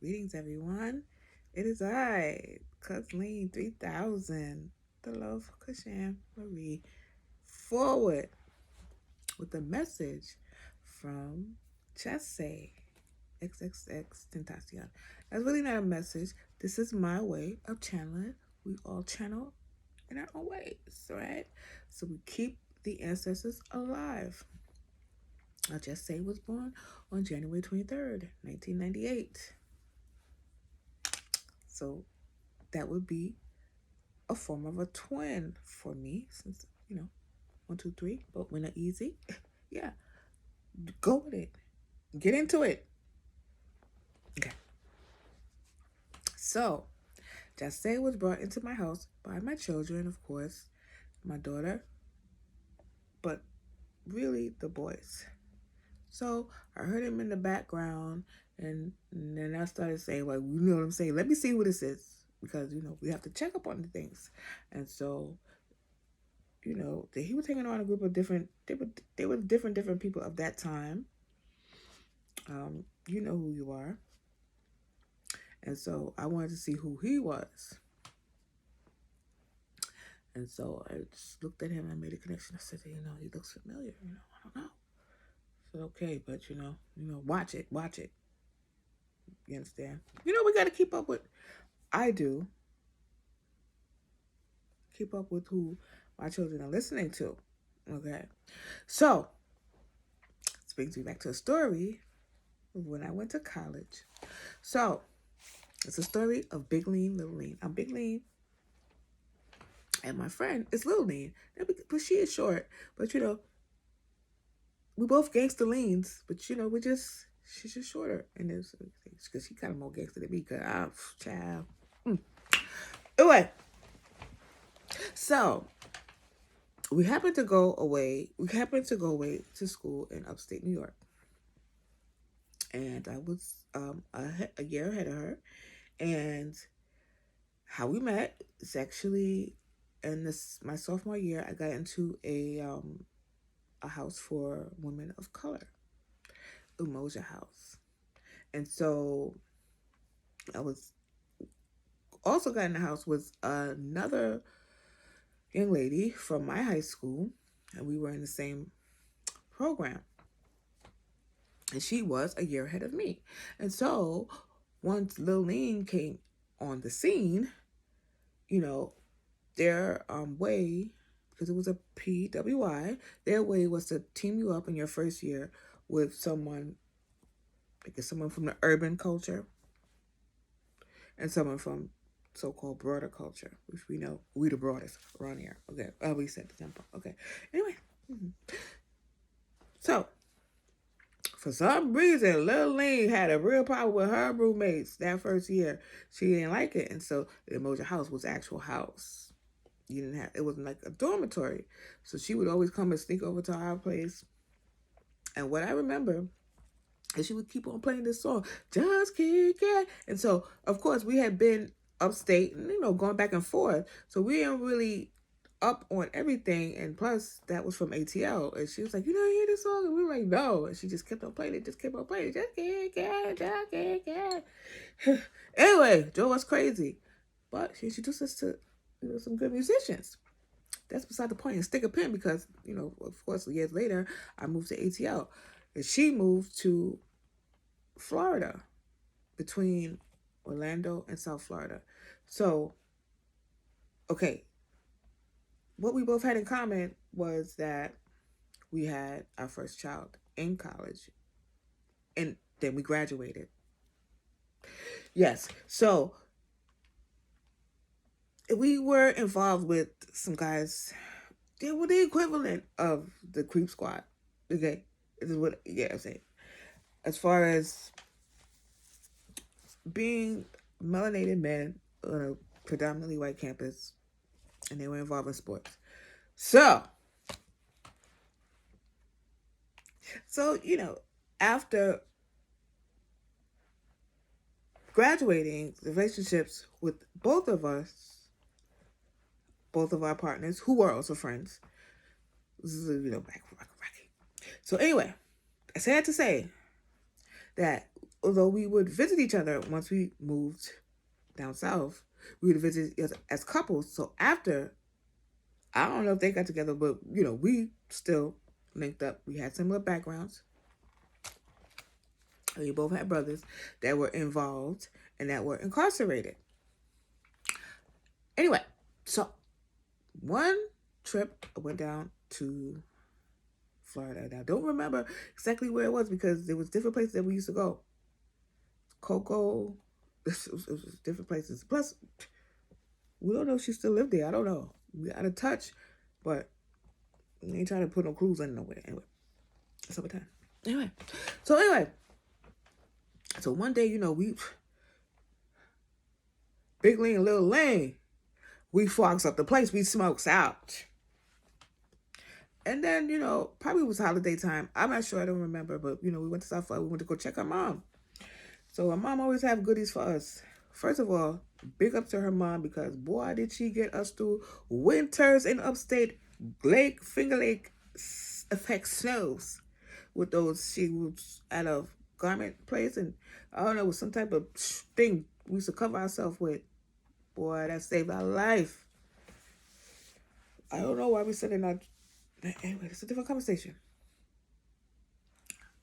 Greetings, everyone. It is I, Cousin 3000, the love Kush-Ann Marie, forward with a message from JAHSEH, XXXtentacion. That's really not a message. This is my way of channeling. We all channel in our own ways, right? So we keep the ancestors alive. JAHSEH was born on January 23rd, 1998. So that would be a form of a twin for me, since, 1, 2, 3, but when are easy. Yeah, go with it. Get into it. Okay. So, JAHSEH was brought into my house by my children, of course, my daughter, but really the boys. So I heard him in the background, and then I started saying, well, you know what I'm saying? Let me see who this is, because, we have to check up on the things. And so, he was hanging on a group of they were different people of that time. You know who you are. And so I wanted to see who he was. And so I just looked at him and I made a connection. I said, he looks familiar, I don't know. I said, okay, but watch it. You understand? We got to keep up with, I do, keep up with who my children are listening to. Okay. So, this brings me back to a story of when I went to college. So, it's a story of Big Lean, Little Lean. I'm Big Lean, and my friend is Little Lean. But she is short. But, we both gangster leans, but, she's just shorter. And it's because she kind of more gangster than me, because child. Anyway, so we happened to go away to school in upstate New York. And I was a year ahead of her. And how we met is actually in my sophomore year. I got into a house for women of color, Umoja House. And so I was also got in the house with another young lady from my high school, and we were in the same program. And she was a year ahead of me. And so once Lil Lean came on the scene, their way, because it was a PWI, their way was to team you up in your first year with someone from the urban culture and someone from so-called broader culture, which we know we the broadest around here. Okay, we said the Tampa. Okay, anyway, so for some reason, Lil Lean had a real problem with her roommates that first year. She didn't like it, and so the Umoja House was actual house. It wasn't like a dormitory, so she would always come and sneak over to our place. And what I remember, and she would keep on playing this song, Just Kick It. And so, of course, we had been upstate and, going back and forth. So we didn't really up on everything. And plus, that was from ATL. And she was like, you hear this song? And we were like, no. And she just kept on playing it. Just kick it. Anyway, drove us crazy. But she introduced us to, some good musicians. That's beside the point. And stick a pin because, of course, years later, I moved to ATL. And she moved to Florida, between Orlando and South Florida. So, okay, what we both had in common was that we had our first child in college, and then we graduated. Yes, so we were involved with some guys. They were the equivalent of the Creep Squad. Okay, this is what I'm saying. As far as being melanated men on a predominantly white campus, and they were involved in sports. So after graduating, the relationships with both of us, both of our partners, who were also friends, this is, back. So anyway, I had to say that although we would visit each other once we moved down south, we would visit as couples. So after, I don't know if they got together, but we still linked up. We had similar backgrounds. We both had brothers that were involved and that were incarcerated. Anyway, so one trip I went down to Florida. And I don't remember exactly where it was because there was different places that we used to go. Cocoa, it was different places. Plus, we don't know if she still lived there. I don't know. We out of touch, but we ain't trying to put no clues in nowhere. Anyway, summertime. Anyway, so one day, we Big Lane and Little Lane, we fogs up the place. We smokes out. And then, probably it was holiday time. I'm not sure. I don't remember. But, we went to South Florida. We went to go check our mom. So our mom always have goodies for us. First of all, big up to her mom because, boy, did she get us through winters in upstate Finger Lake effect snows with those. She was at a garment place and, I don't know, with some type of thing we used to cover ourselves with. Boy, that saved our life. I don't know why we said it not. Anyway, it's a different conversation.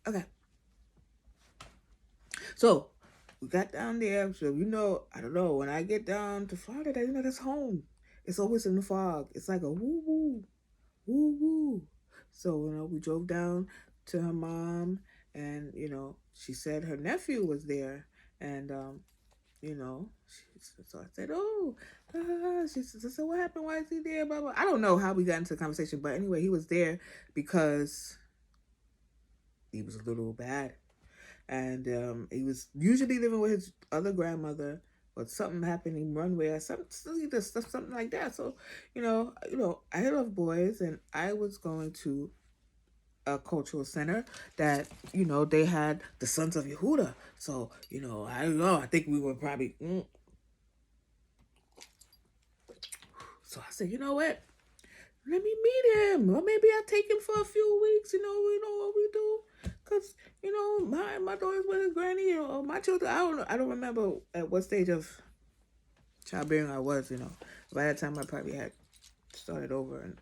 Okay. So, we got down there. So, I don't know. When I get down to Florida, that's home. It's always in the fog. It's like a woo-woo. Woo-woo. So, we drove down to her mom. And, she said her nephew was there. And, so I said, oh, she said, so what happened? Why is he there? Blah, blah. I don't know how we got into the conversation, but anyway, he was there because he was a little bad. And he was usually living with his other grandmother, but something happened in runway or something like that. So, I love boys, and I was going to a cultural center that they had the Sons of Yehuda. So I don't know. I think we were probably. So I said, you know what? Let me meet him, or maybe I'll take him for a few weeks. You know what we do, cause my daughter's with his granny, or my children. I don't remember at what stage of childbearing I was. By that time I probably had started over, and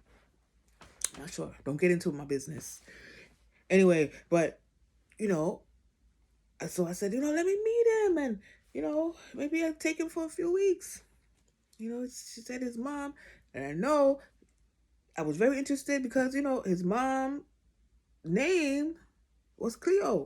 I'm not sure. Don't get into my business. Anyway, but so I said, let me meet him, and maybe I'll take him for a few weeks. She said his mom, and I know I was very interested because his mom name was Cleo.